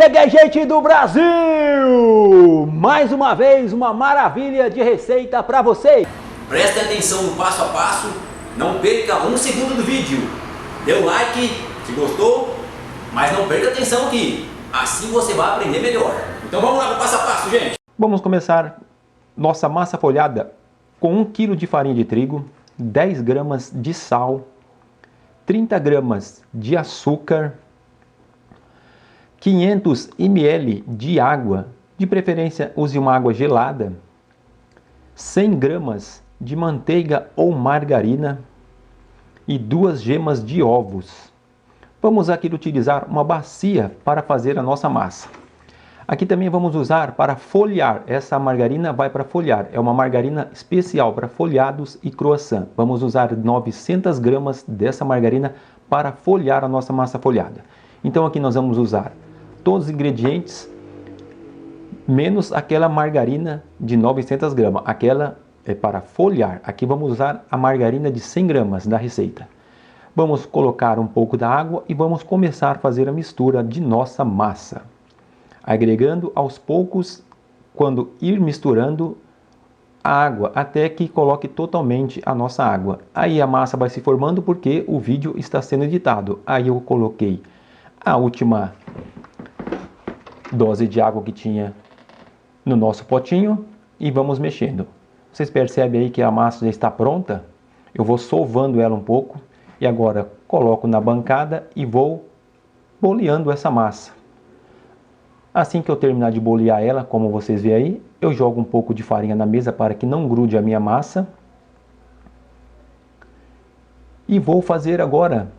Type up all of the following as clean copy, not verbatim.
Chega, gente do Brasil! Mais uma vez, uma maravilha de receita para vocês! Preste atenção no passo a passo, não perca um segundo do vídeo. Dê um like se gostou, mas não perca atenção aqui, assim você vai aprender melhor. Então vamos lá para o passo a passo, gente! Vamos começar nossa massa folhada com 1 kg de farinha de trigo, 10 gramas de sal, 30 gramas de açúcar, 500 ml de água, de preferência use uma água gelada, 100 gramas de manteiga ou margarina e 2 gemas de ovos. Vamos aqui utilizar uma bacia para fazer a nossa massa. Aqui também vamos usar para folhear, essa margarina vai para folhear, é uma margarina especial para folhados e croissant. Vamos usar 900 gramas dessa margarina para folhear a nossa massa folhada. Então aqui nós vamos usar todos os ingredientes, menos aquela margarina de 900 gramas, aquela é para folhear. Aqui vamos usar a margarina de 100 gramas da receita. Vamos colocar um pouco da água e vamos começar a fazer a mistura de nossa massa. Agregando aos poucos, quando ir misturando a água, até que coloque totalmente a nossa água. Aí a massa vai se formando porque o vídeo está sendo editado. Aí eu coloquei a última dose de água que tinha no nosso potinho e vamos mexendo. Vocês percebem aí que a massa já está pronta? Eu vou sovando ela um pouco e agora coloco na bancada e vou boleando essa massa. Assim que eu terminar de bolear ela, como vocês veem aí, eu jogo um pouco de farinha na mesa para que não grude a minha massa. E vou fazer agora,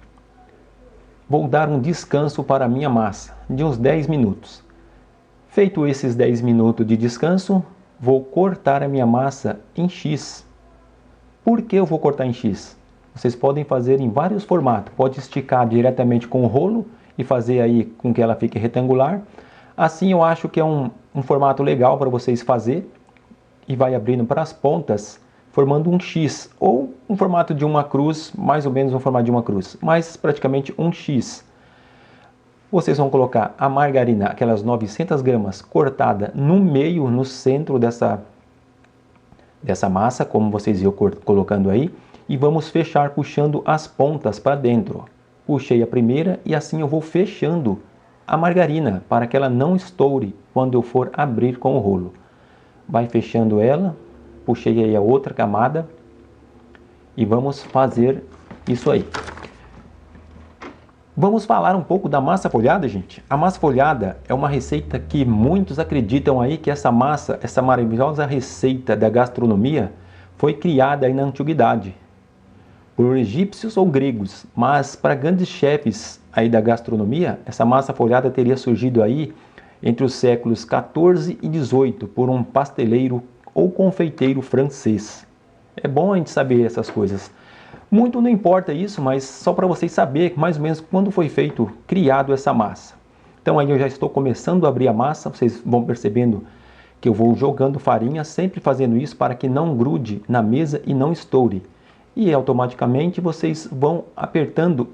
vou dar um descanso para a minha massa, de uns 10 minutos. Feito esses 10 minutos de descanso, vou cortar a minha massa em X. Por que eu vou cortar em X? Vocês podem fazer em vários formatos. Pode esticar diretamente com o rolo e fazer aí com que ela fique retangular. Assim eu acho que é um formato legal para vocês fazer. E vai abrindo para as pontas, formando um X. Ou um formato de uma cruz, mais ou menos um formato de uma cruz. Mas praticamente um X. Vocês vão colocar a margarina, aquelas 900 gramas cortada no meio, no centro dessa massa, como vocês viram colocando aí. E vamos fechar puxando as pontas para dentro. Puxei a primeira e assim eu vou fechando a margarina para que ela não estoure quando eu for abrir com o rolo. Vai fechando ela, puxei aí a outra camada e vamos fazer isso aí. Vamos falar um pouco da massa folhada, gente. A massa folhada é uma receita que muitos acreditam aí que essa massa, essa maravilhosa receita da gastronomia foi criada aí na antiguidade por egípcios ou gregos, mas para grandes chefes aí da gastronomia, essa massa folhada teria surgido aí entre os séculos 14 e 18 por um pasteleiro ou confeiteiro francês. É bom a gente saber essas coisas. Muito não importa isso, mas só para vocês saberem mais ou menos quando foi criado essa massa. Então aí eu já estou começando a abrir a massa, vocês vão percebendo que eu vou jogando farinha, sempre fazendo isso para que não grude na mesa e não estoure. E automaticamente vocês vão apertando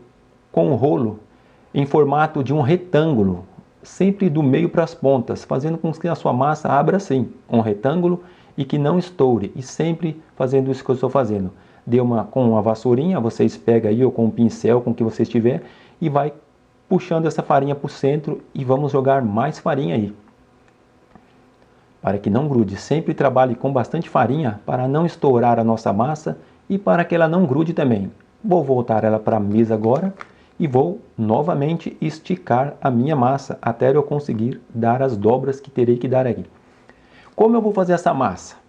com o rolo em formato de um retângulo, sempre do meio para as pontas, fazendo com que a sua massa abra assim, um retângulo e que não estoure, e sempre fazendo isso que eu estou fazendo. Com uma vassourinha, vocês pegam aí, ou com um pincel, com o que vocês tiver, e vai puxando essa farinha para o centro e vamos jogar mais farinha aí. Para que não grude, sempre trabalhe com bastante farinha para não estourar a nossa massa e para que ela não grude também. Vou voltar ela para a mesa agora e vou novamente esticar a minha massa até eu conseguir dar as dobras que terei que dar aqui. Como eu vou fazer essa massa?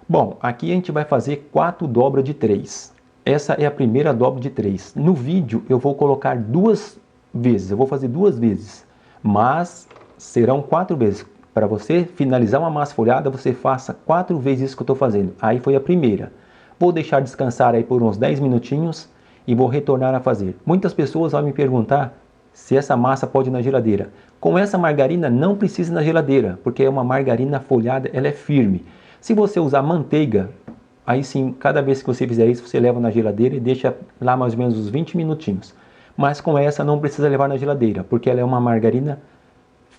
Bom, aqui a gente vai fazer 4 dobras de 3. Essa é a primeira dobra de 3. No vídeo eu vou colocar 2 vezes, eu vou fazer 2 vezes, mas serão 4 vezes. Para você finalizar uma massa folhada, você faça 4 vezes isso que eu estou fazendo. Aí foi a primeira. Vou deixar descansar aí por uns 10 minutinhos e vou retornar a fazer. Muitas pessoas vão me perguntar se essa massa pode ir na geladeira. Com essa margarina não precisa ir na geladeira, porque é uma margarina folhada, ela é firme. Se você usar manteiga, aí sim, cada vez que você fizer isso, você leva na geladeira e deixa lá mais ou menos uns 20 minutinhos. Mas com essa não precisa levar na geladeira, porque ela é uma margarina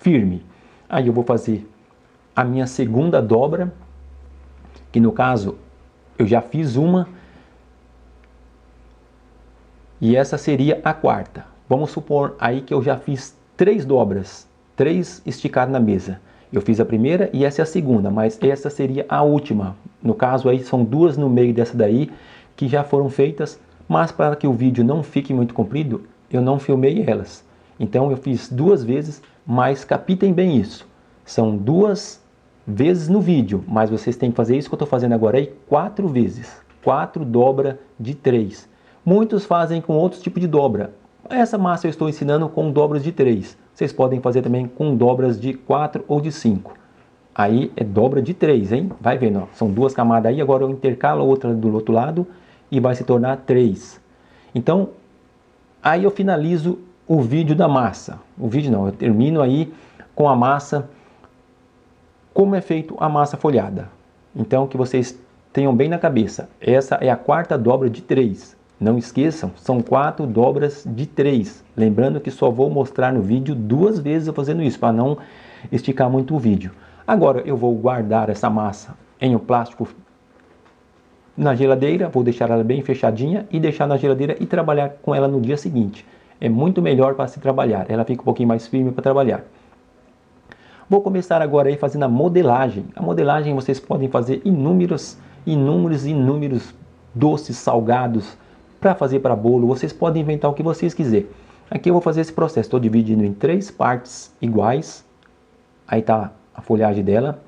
firme. Aí eu vou fazer a minha segunda dobra, que no caso eu já fiz uma, e essa seria a quarta. Vamos supor aí que eu já fiz 3 dobras, 3 esticadas na mesa. Eu fiz a primeira e essa é a segunda, mas essa seria a última. No caso aí são 2 no meio dessa daí que já foram feitas, mas para que o vídeo não fique muito comprido, eu não filmei elas. Então eu fiz 2 vezes, mas captem bem isso. São 2 vezes no vídeo, mas vocês têm que fazer isso que eu estou fazendo agora aí 4 vezes. 4 dobra de 3. Muitos fazem com outros tipos de dobra. Essa massa eu estou ensinando com dobras de 3. Vocês podem fazer também com dobras de 4 ou de 5. Aí é dobra de 3, hein? Vai vendo, ó. São 2 camadas aí, agora eu intercalo outra do outro lado e vai se tornar 3. Então, aí eu finalizo o vídeo da massa. O vídeo não, eu termino aí com a massa, como é feito a massa folhada. Então, que vocês tenham bem na cabeça, essa é a 4ª dobra de 3. Não esqueçam, são 4 dobras de 3. Lembrando que só vou mostrar no vídeo 2 vezes eu fazendo isso, para não esticar muito o vídeo. Agora eu vou guardar essa massa em um plástico na geladeira, vou deixar ela bem fechadinha e deixar na geladeira e trabalhar com ela no dia seguinte. É muito melhor para se trabalhar, ela fica um pouquinho mais firme para trabalhar. Vou começar agora aí fazendo a modelagem. A modelagem vocês podem fazer inúmeros doces, salgados, para fazer para bolo. Vocês podem inventar o que vocês quiserem. Aqui eu vou fazer esse processo, estou dividindo em 3 partes iguais. Aí está a folhagem dela.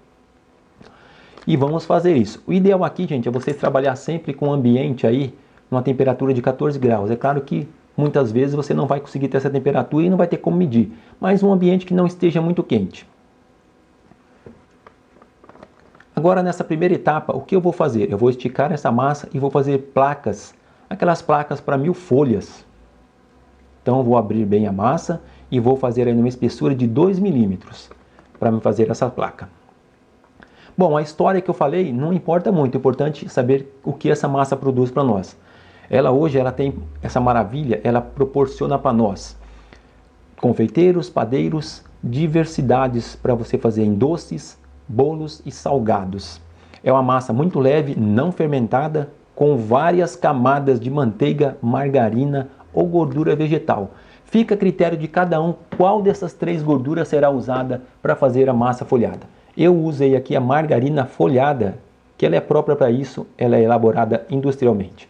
E vamos fazer isso. O ideal aqui, gente, é vocês trabalhar sempre com o ambiente aí, numa temperatura de 14 graus. É claro que muitas vezes você não vai conseguir ter essa temperatura e não vai ter como medir. Mas um ambiente que não esteja muito quente. Agora nessa primeira etapa, o que eu vou fazer? Eu vou esticar essa massa e vou fazer placas. Aquelas placas para 1000 folhas. Então eu vou abrir bem a massa e vou fazer aí numa espessura de 2 milímetros para me fazer essa placa. Bom, a história que eu falei não importa muito, é importante saber o que essa massa produz para nós. Ela hoje tem essa maravilha, ela proporciona para nós confeiteiros, padeiros, diversidades para você fazer em doces, bolos e salgados. É uma massa muito leve, não fermentada, com várias camadas de manteiga, margarina ou gordura vegetal. Fica a critério de cada um qual dessas 3 gorduras será usada para fazer a massa folhada. Eu usei aqui a margarina folhada, que ela é própria para isso, ela é elaborada industrialmente.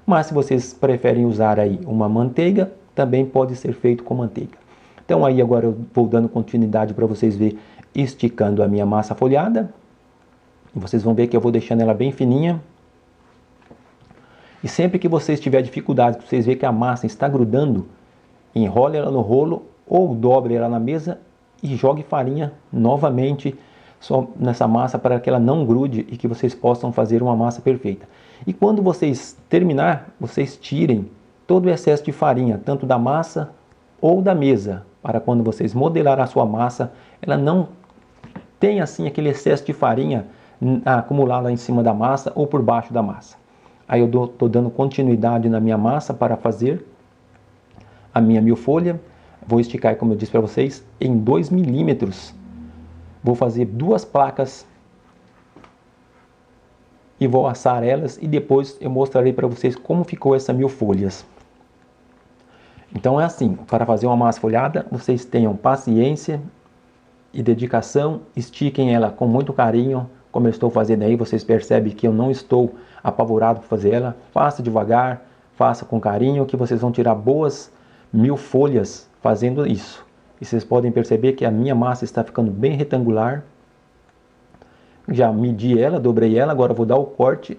Mas se vocês preferem usar aí uma manteiga, também pode ser feito com manteiga. Então aí agora eu vou dando continuidade para vocês verem, esticando a minha massa folhada. E vocês vão ver que eu vou deixando ela bem fininha. E sempre que vocês tiverem dificuldade, vocês verem que a massa está grudando, enrole ela no rolo ou dobre ela na mesa e jogue farinha novamente só nessa massa para que ela não grude e que vocês possam fazer uma massa perfeita. E quando vocês terminar, vocês tirem todo o excesso de farinha, tanto da massa ou da mesa, para quando vocês modelar a sua massa, ela não tenha assim aquele excesso de farinha acumulado em cima da massa ou por baixo da massa. Aí eu estou dando continuidade na minha massa para fazer a minha 1000 folha. Vou esticar, como eu disse para vocês, em 2 milímetros. Vou fazer 2 placas e vou assar elas e depois eu mostrarei para vocês como ficou essa 1000 folhas. Então é assim, para fazer uma massa folhada, vocês tenham paciência e dedicação, estiquem ela com muito carinho, como eu estou fazendo aí, vocês percebem que eu não estou apavorado por fazer ela. Faça devagar, faça com carinho, que vocês vão tirar boas 1000 folhas fazendo isso. E vocês podem perceber que a minha massa está ficando bem retangular. Já medi ela, dobrei ela, agora vou dar o corte.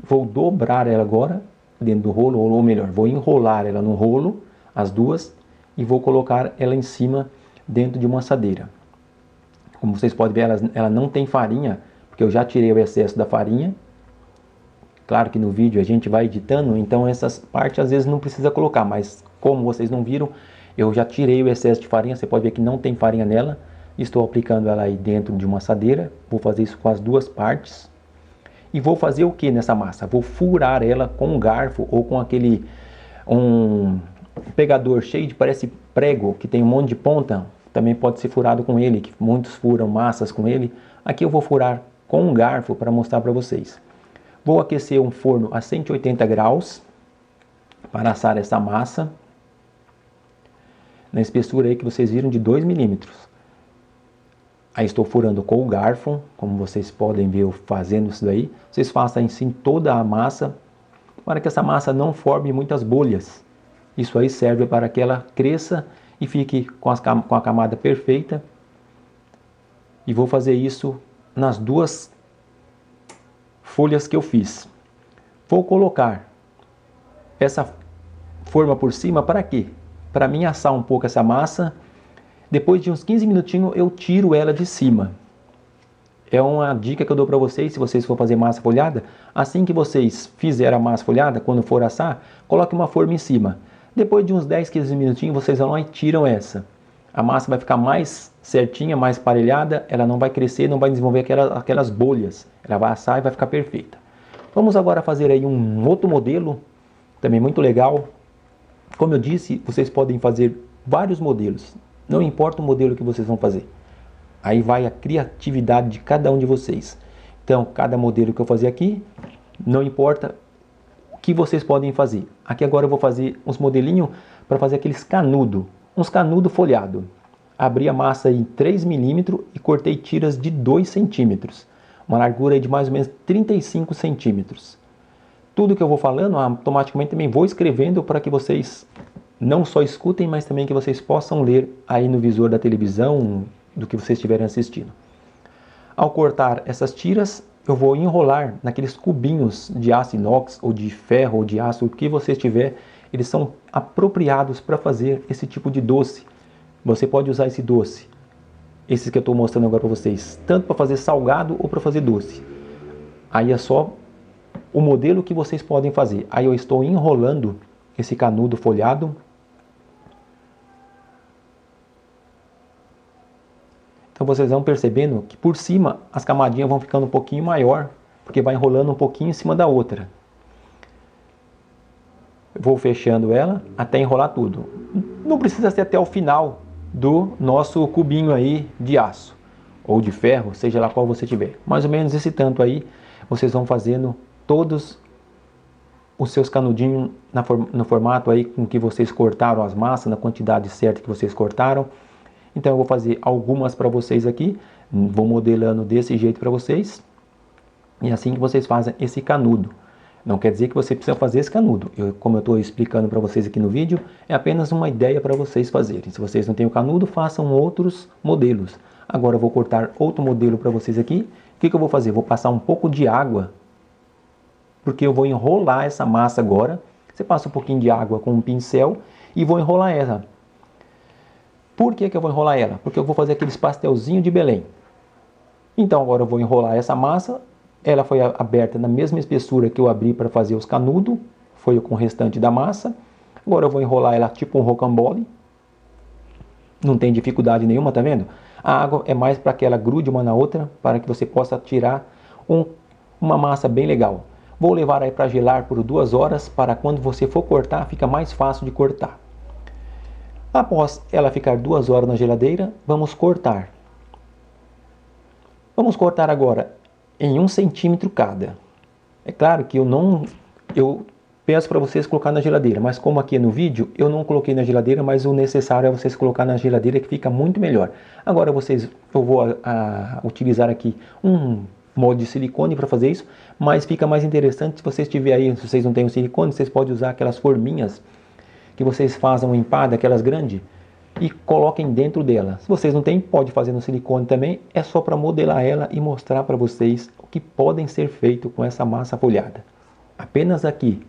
Vou dobrar ela agora dentro do rolo, ou melhor, vou enrolar ela no rolo, as duas, e vou colocar ela em cima dentro de uma assadeira. Como vocês podem ver, ela não tem farinha, porque eu já tirei o excesso da farinha. Claro que no vídeo a gente vai editando, então essas partes às vezes não precisa colocar, mas como vocês não viram, eu já tirei o excesso de farinha, você pode ver que não tem farinha nela. Estou aplicando ela aí dentro de uma assadeira, vou fazer isso com as 2 partes. E vou fazer o que nessa massa? Vou furar ela com um garfo ou com um pegador cheio de, parece prego, que tem um monte de ponta, também pode ser furado com ele, que muitos furam massas com ele. Aqui eu vou furar com um garfo para mostrar para vocês. Vou aquecer um forno a 180 graus para assar essa massa na espessura aí que vocês viram de 2 milímetros. Aí estou furando com o garfo, como vocês podem ver eu fazendo isso daí. Vocês façam assim toda a massa, para que essa massa não forme muitas bolhas. Isso aí serve para que ela cresça e fique com a camada perfeita. E vou fazer isso nas duas folhas que eu fiz. Vou colocar essa forma por cima para quê? Para mim assar um pouco essa massa. Depois de uns 15 minutinhos eu tiro ela de cima. É uma dica que eu dou para vocês, se vocês for fazer massa folhada. Assim que vocês fizerem a massa folhada, quando for assar, coloque uma forma em cima. Depois de uns 10, 15 minutinhos, vocês vão lá e tiram essa. A massa vai ficar mais certinha, mais parelhada, ela não vai crescer, não vai desenvolver aquelas bolhas. Ela vai assar e vai ficar perfeita. Vamos agora fazer aí um outro modelo, também muito legal. Como eu disse, vocês podem fazer vários modelos. Não importa o modelo que vocês vão fazer. Aí vai a criatividade de cada um de vocês. Então, cada modelo que eu fazer aqui, não importa que vocês podem fazer. Aqui agora eu vou fazer uns modelinhos para fazer aqueles canudo, uns canudo folhado. Abri a massa em 3 milímetros e cortei tiras de 2 centímetros. Uma largura aí de mais ou menos 35 centímetros. Tudo que eu vou falando, automaticamente também vou escrevendo para que vocês não só escutem, mas também que vocês possam ler aí no visor da televisão, do que vocês estiverem assistindo. Ao cortar essas tiras, eu vou enrolar naqueles cubinhos de aço inox, ou de ferro, ou de aço, o que você tiver. Eles são apropriados para fazer esse tipo de doce. Você pode usar esse doce, esses que eu estou mostrando agora para vocês, tanto para fazer salgado ou para fazer doce. Aí é só o modelo que vocês podem fazer. Aí eu estou enrolando esse canudo folhado. Então vocês vão percebendo que por cima as camadinhas vão ficando um pouquinho maior, porque vai enrolando um pouquinho em cima da outra. Vou fechando ela até enrolar tudo. Não precisa ser até o final do nosso cubinho aí de aço ou de ferro, seja lá qual você tiver. Mais ou menos esse tanto aí, vocês vão fazendo todos os seus canudinhos no formato aí com que vocês cortaram as massas, na quantidade certa que vocês cortaram. Então eu vou fazer algumas para vocês aqui, vou modelando desse jeito para vocês, e assim que vocês fazem esse canudo. Não quer dizer que você precisa fazer esse canudo, como eu estou explicando para vocês aqui no vídeo, é apenas uma ideia para vocês fazerem. Se vocês não têm o canudo, façam outros modelos. Agora eu vou cortar outro modelo para vocês aqui. O que eu vou fazer? Vou passar um pouco de água, porque eu vou enrolar essa massa agora. Você passa um pouquinho de água com um pincel e vou enrolar ela. Por que eu vou enrolar ela? Porque eu vou fazer aqueles pastelzinhos de Belém. Então agora eu vou enrolar essa massa. Ela foi aberta na mesma espessura que eu abri para fazer os canudos. Foi com o restante da massa. Agora eu vou enrolar ela tipo um rocambole. Não tem dificuldade nenhuma, tá vendo? A água é mais para que ela grude uma na outra, para que você possa tirar uma massa bem legal. Vou levar aí para gelar por 2 horas, para quando você for cortar, fica mais fácil de cortar. Após ela ficar 2 horas na geladeira, vamos cortar. Vamos cortar agora em 1 centímetro cada. É claro que eu peço para vocês colocar na geladeira, mas como aqui no vídeo, eu não coloquei na geladeira, mas o necessário é vocês colocar na geladeira, que fica muito melhor. Agora eu vou utilizar aqui um molde de silicone para fazer isso, mas fica mais interessante se vocês tiverem aí, se vocês não têm o silicone, vocês podem usar aquelas forminhas que vocês fazem uma empada, aquelas grandes, e coloquem dentro dela. Se vocês não têm, pode fazer no silicone também, é só para modelar ela e mostrar para vocês o que podem ser feito com essa massa folhada. Apenas aqui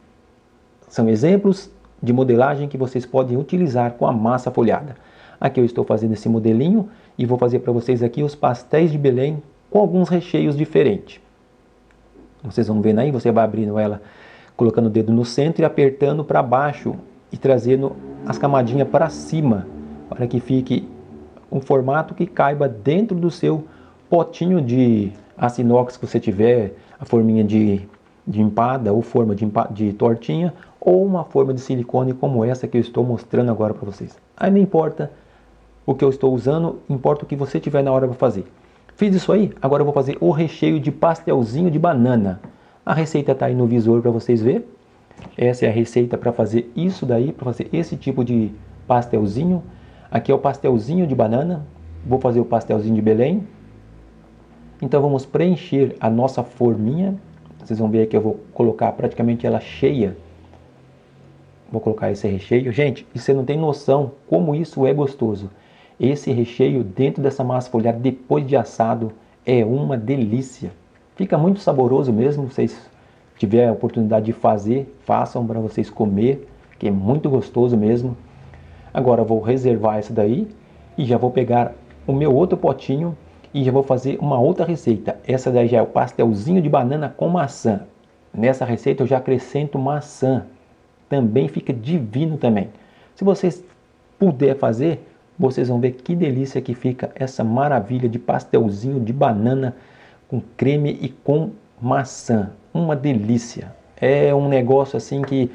são exemplos de modelagem que vocês podem utilizar com a massa folhada. Aqui eu estou fazendo esse modelinho e vou fazer para vocês aqui os pastéis de Belém com alguns recheios diferentes. Vocês vão vendo aí, você vai abrindo ela, colocando o dedo no centro e apertando para baixo e trazendo as camadinhas para cima, para que fique um formato que caiba dentro do seu potinho de aço inox que você tiver, a forminha de empada ou forma de tortinha, ou uma forma de silicone como essa que eu estou mostrando agora para vocês. Aí não importa o que eu estou usando, importa o que você tiver na hora para fazer. Fiz isso aí, agora eu vou fazer o recheio de pastelzinho de banana. A receita está aí no visor para vocês verem. Essa é a receita para fazer isso daí, para fazer esse tipo de pastelzinho. Aqui é o pastelzinho de banana, vou fazer o pastelzinho de Belém. Então vamos preencher a nossa forminha. Vocês vão ver aqui, eu vou colocar praticamente ela cheia. Vou colocar esse recheio. Gente, você não tem noção como isso é gostoso. Esse recheio dentro dessa massa folhada, depois de assado, é uma delícia. Fica muito saboroso mesmo. Se vocês tiverem a oportunidade de fazer, façam para vocês comer, que é muito gostoso mesmo. Agora eu vou reservar essa daí e já vou pegar o meu outro potinho e já vou fazer uma outra receita. Essa daí já é o pastelzinho de banana com maçã. Nessa receita eu já acrescento maçã. Também fica divino também. Se vocês puderem fazer, vocês vão ver que delícia que fica essa maravilha de pastelzinho de banana com creme e com maçã. Uma delícia. É um negócio assim que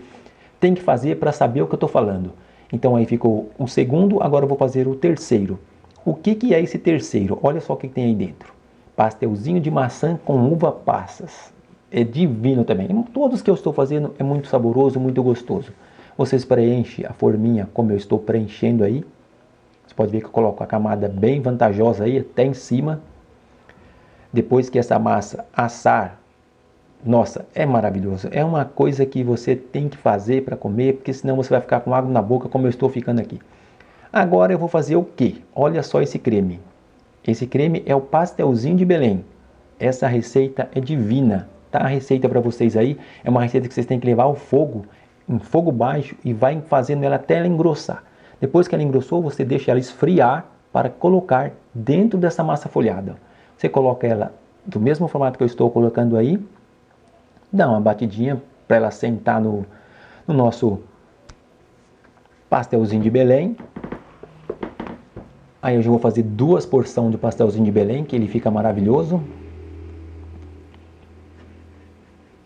tem que fazer para saber o que eu estou falando. Então aí ficou o segundo, agora eu vou fazer o terceiro. O que é esse terceiro? Olha só o que tem aí dentro. Pastelzinho de maçã com uva passas. É divino também. Todos que eu estou fazendo é muito saboroso, muito gostoso. Vocês preenchem a forminha como eu estou preenchendo aí. Você pode ver que eu coloco a camada bem vantajosa aí, até em cima. Depois que essa massa assar, nossa, é maravilhoso. É uma coisa que você tem que fazer para comer, porque senão você vai ficar com água na boca como eu estou ficando aqui. Agora eu vou fazer o quê? Olha só esse creme. Esse creme é o pastelzinho de Belém. Essa receita é divina. Tá a receita para vocês aí. É uma receita que vocês têm que levar ao fogo, em fogo baixo, e vai fazendo ela até ela engrossar. Depois que ela engrossou, você deixa ela esfriar para colocar dentro dessa massa folhada. Você coloca ela do mesmo formato que eu estou colocando aí. Dá uma batidinha para ela sentar no nosso pastelzinho de Belém. Aí eu já vou fazer 2 porções de pastelzinho de Belém, que ele fica maravilhoso.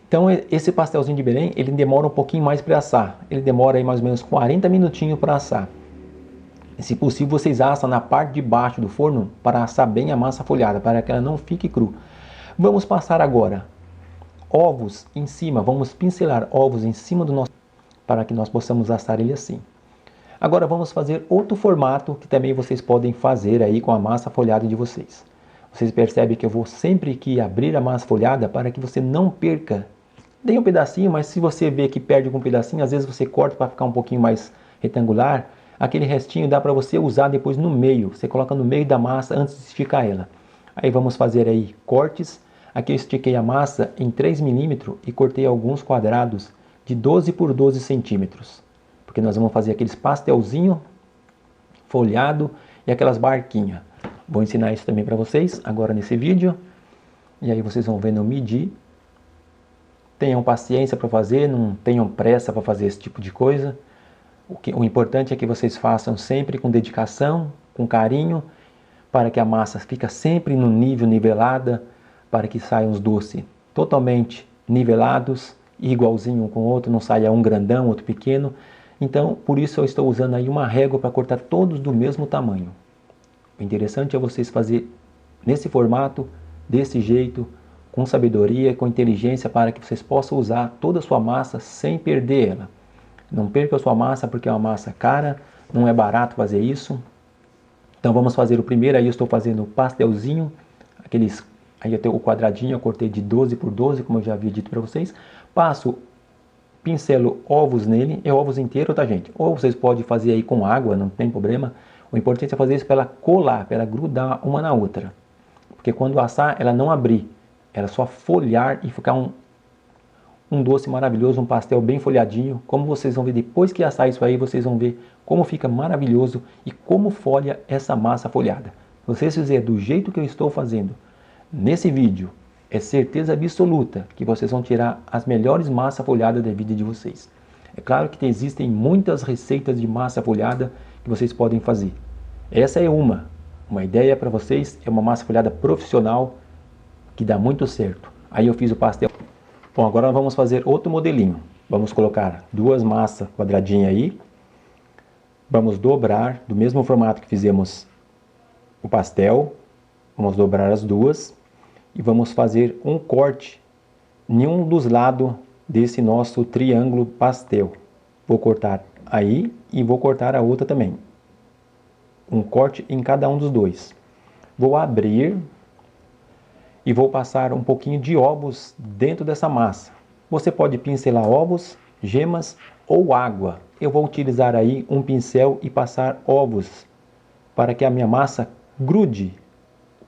Então esse pastelzinho de Belém, ele demora um pouquinho mais para assar. Ele demora aí mais ou menos 40 minutinhos para assar. E, se possível, vocês assam na parte de baixo do forno para assar bem a massa folhada, para que ela não fique cru. Vamos passar agora ovos em cima, vamos pincelar ovos em cima do nosso, para que nós possamos assar ele assim. Agora vamos fazer outro formato que também vocês podem fazer aí com a massa folhada de vocês. Vocês percebem que eu vou sempre que abrir a massa folhada para que você não perca. Dê um pedacinho, mas se você vê que perde com um pedacinho, às vezes você corta para ficar um pouquinho mais retangular. Aquele restinho dá para você usar depois no meio. Você coloca no meio da massa antes de esticar ela. Aí vamos fazer aí cortes. Aqui eu estiquei a massa em 3 milímetros e cortei alguns quadrados de 12 por 12 centímetros. Porque nós vamos fazer aqueles pastelzinho folhado e aquelas barquinhas. Vou ensinar isso também para vocês agora nesse vídeo. E aí vocês vão vendo eu medir. Tenham paciência para fazer, não tenham pressa para fazer esse tipo de coisa. O importante é que vocês façam sempre com dedicação, com carinho, para que a massa fique sempre no nível nivelada, para que saiam os doces totalmente nivelados, igualzinho um com o outro, não saia um grandão, outro pequeno. Então, por isso eu estou usando aí uma régua para cortar todos do mesmo tamanho. O interessante é vocês fazer nesse formato, desse jeito, com sabedoria, com inteligência, para que vocês possam usar toda a sua massa sem perder ela. Não perca a sua massa porque é uma massa cara, não é barato fazer isso. Então vamos fazer o primeiro, aí eu estou fazendo o pastelzinho, aqueles, aí eu tenho o quadradinho, eu cortei de 12 por 12, como eu já havia dito para vocês. Passo, pincelo ovos nele, é ovos inteiro, tá gente? Ou vocês podem fazer aí com água, não tem problema. O importante é fazer isso para ela colar, para ela grudar uma na outra. Porque quando assar, ela não abrir, ela só folhar e ficar um doce maravilhoso, um pastel bem folhadinho. Como vocês vão ver depois que assar isso aí, vocês vão ver como fica maravilhoso e como folha essa massa folhada. Se vocês fizerem do jeito que eu estou fazendo nesse vídeo, é certeza absoluta que vocês vão tirar as melhores massas folhadas da vida de vocês. É claro que existem muitas receitas de massa folhada que vocês podem fazer. Essa é uma ideia para vocês, é uma massa folhada profissional que dá muito certo. Aí eu fiz o pastel. Bom, agora nós vamos fazer outro modelinho. Vamos colocar 2 massas quadradinhas aí. Vamos dobrar do mesmo formato que fizemos o pastel. Vamos dobrar as duas e vamos fazer um corte em um dos lados desse nosso triângulo pastel. Vou cortar aí e vou cortar a outra também. Um corte em cada um dos dois. Vou abrir e vou passar um pouquinho de ovos dentro dessa massa. Você pode pincelar ovos, gemas ou água. Eu vou utilizar aí um pincel e passar ovos para que a minha massa grude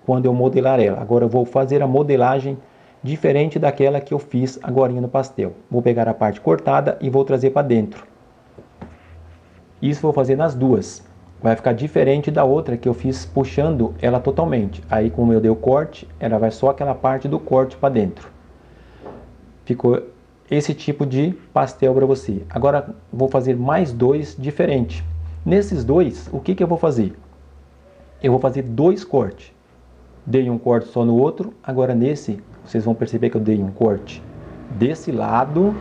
quando eu modelar ela. Agora eu vou fazer a modelagem diferente daquela que eu fiz agora no pastel. Vou pegar a parte cortada e vou trazer para dentro. Isso vou fazer nas duas. Vai ficar diferente da outra que eu fiz puxando ela totalmente. Aí como eu dei o corte, ela vai só aquela parte do corte para dentro. Ficou esse tipo de pastel para você. Agora vou fazer mais dois diferentes. Nesses dois, o que eu vou fazer? Eu vou fazer dois cortes. Dei um corte só no outro. Agora nesse, vocês vão perceber que eu dei um corte desse lado.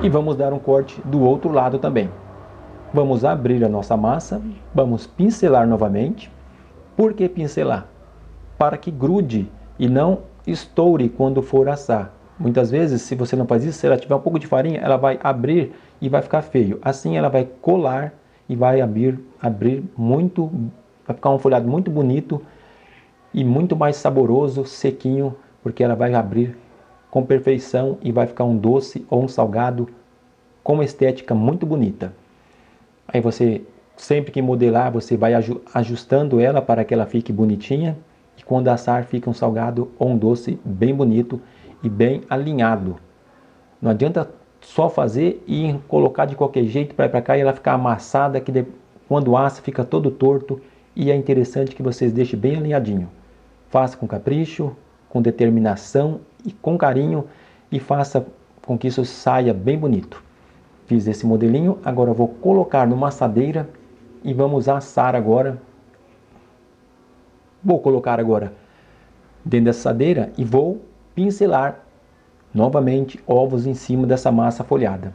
E vamos dar um corte do outro lado também. Vamos abrir a nossa massa. Vamos pincelar novamente. Por que pincelar? Para que grude e não estoure quando for assar. Muitas vezes, se você não faz isso, se ela tiver um pouco de farinha, ela vai abrir e vai ficar feio. Assim ela vai colar e vai abrir muito, vai ficar um folhado muito bonito e muito mais saboroso, sequinho, porque ela vai abrir com perfeição e vai ficar um doce ou um salgado com uma estética muito bonita. Aí você, sempre que modelar, você vai ajustando ela para que ela fique bonitinha e quando assar fica um salgado ou um doce bem bonito e bem alinhado. Não adianta só fazer e colocar de qualquer jeito para ir para cá e ela ficar amassada, que quando assa fica todo torto, e é interessante que vocês deixem bem alinhadinho. Faça com capricho, com determinação e com carinho e faça com que isso saia bem bonito. Fiz esse modelinho, agora eu vou colocar numa assadeira e vamos assar agora. Vou colocar agora dentro dessa assadeira e vou pincelar novamente ovos em cima dessa massa folhada.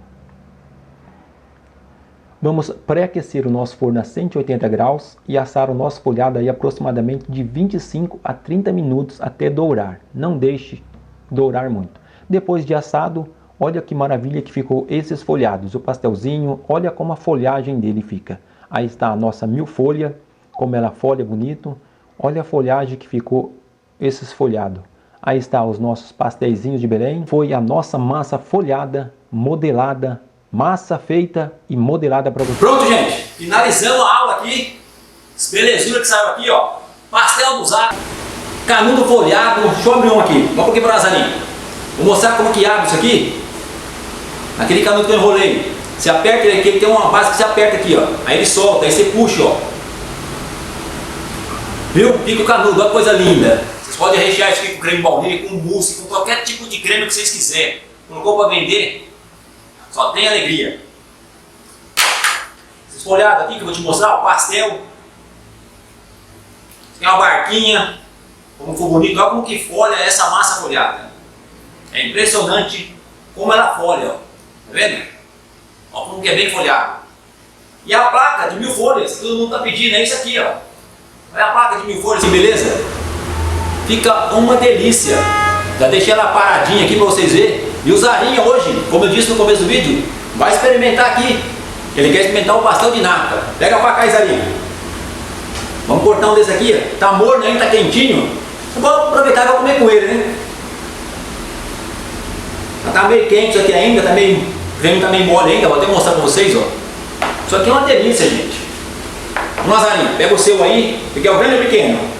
Vamos pré-aquecer o nosso forno a 180 graus e assar o nosso folhado aí aproximadamente de 25 a 30 minutos até dourar. Não deixe dourar muito. Depois de assado, olha que maravilha que ficou esses folhados. O pastelzinho, olha como a folhagem dele fica. Aí está a nossa milfolha, como ela folha bonito. Olha a folhagem que ficou esses folhados. Aí está os nossos pastéisinhos de Belém. Foi a nossa massa folhada, modelada, massa feita e modelada para você. Pronto, gente. Finalizamos a aula aqui. As belezuras que saiu aqui, ó. Pastel do Zap, canudo folhado. Deixa eu abrir um aqui. Vamos aqui para a Nazarinha. Vou mostrar como que abre isso aqui. Aquele canudo que eu enrolei. Você aperta ele aqui, ele tem uma base que você aperta aqui, ó. Aí ele solta, aí você puxa, ó. Viu? Fica o canudo, olha que coisa linda. Vocês podem rechear isso aqui com creme baunilha, com mousse, com qualquer tipo de creme que vocês quiserem. Colocou para vender, só tem alegria. Esse folhado aqui que eu vou te mostrar, o pastel. Tem uma barquinha, como ficou bonito. Olha como que folha essa massa folhada. É impressionante como ela folha, ó. Tá vendo? Olha como que é bem folhado. E a placa de 1000 folhas, que todo mundo está pedindo, é isso aqui, ó. Olha a placa de 1000 folhas, que beleza? Fica uma delícia. Já deixei ela paradinha aqui para vocês verem. E o Zarinha hoje, como eu disse no começo do vídeo, vai experimentar aqui. Ele quer experimentar o pastel de nata. Pega pra cá, Zarinha. Vamos cortar um desse aqui, ó. Tá morno ainda, tá quentinho. Vamos aproveitar e vou comer com ele, né? Tá meio quente isso aqui ainda, tá meio... o creme tá meio mole ainda, vou até mostrar pra vocês, ó. Isso aqui é uma delícia, gente. Vamos lá, Zarinha, pega o seu aí. Aqui é o grande ou pequeno?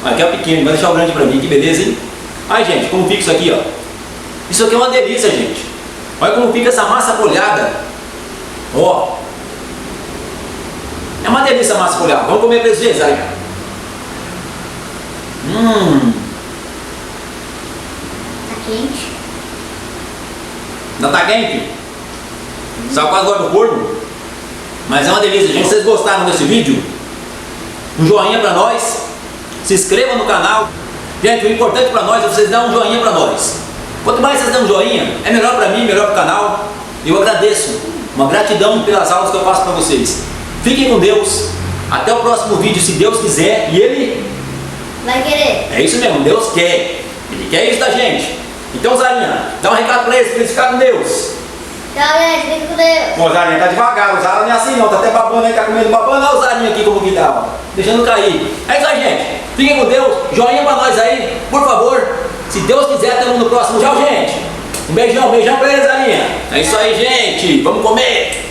Aqui é o pequeno, vai deixar o grande pra mim, que beleza, hein? Aí, gente, como fica isso aqui, ó. Isso aqui é uma delícia, gente. Olha como fica essa massa folhada. Ó. É uma delícia a massa folhada. Vamos comer pra vocês, Zarinha. Tá quente? Ainda tá quente? Saiu quase agora do forno. Mas é uma delícia, gente. Se vocês gostaram desse vídeo, um joinha pra nós. Se inscreva no canal. Gente, o importante pra nós é vocês darem um joinha pra nós. Quanto mais vocês dão um joinha, é melhor pra mim, melhor pro canal. Eu agradeço Uma gratidão pelas aulas que eu faço para vocês. Fiquem com Deus. Até o próximo vídeo, se Deus quiser. E Ele Vai querer. é isso mesmo, Deus quer. Ele quer isso da gente. Então, Zarinha, dá um recado para eles ficar com Deus. Tchau, gente. Fica com Deus. Pô, Zarinha, tá devagar. O Zara não é assim não. Tá até babando aí, tá comendo babando. Olha o Zarinha aqui como que tá, ó. Deixando cair. É isso aí, gente. Fiquem com Deus. Joinha pra nós aí, por favor. Se Deus quiser, até no próximo. Tchau, gente. Um beijão pra eles, Zarinha. É isso aí, gente. Vamos comer.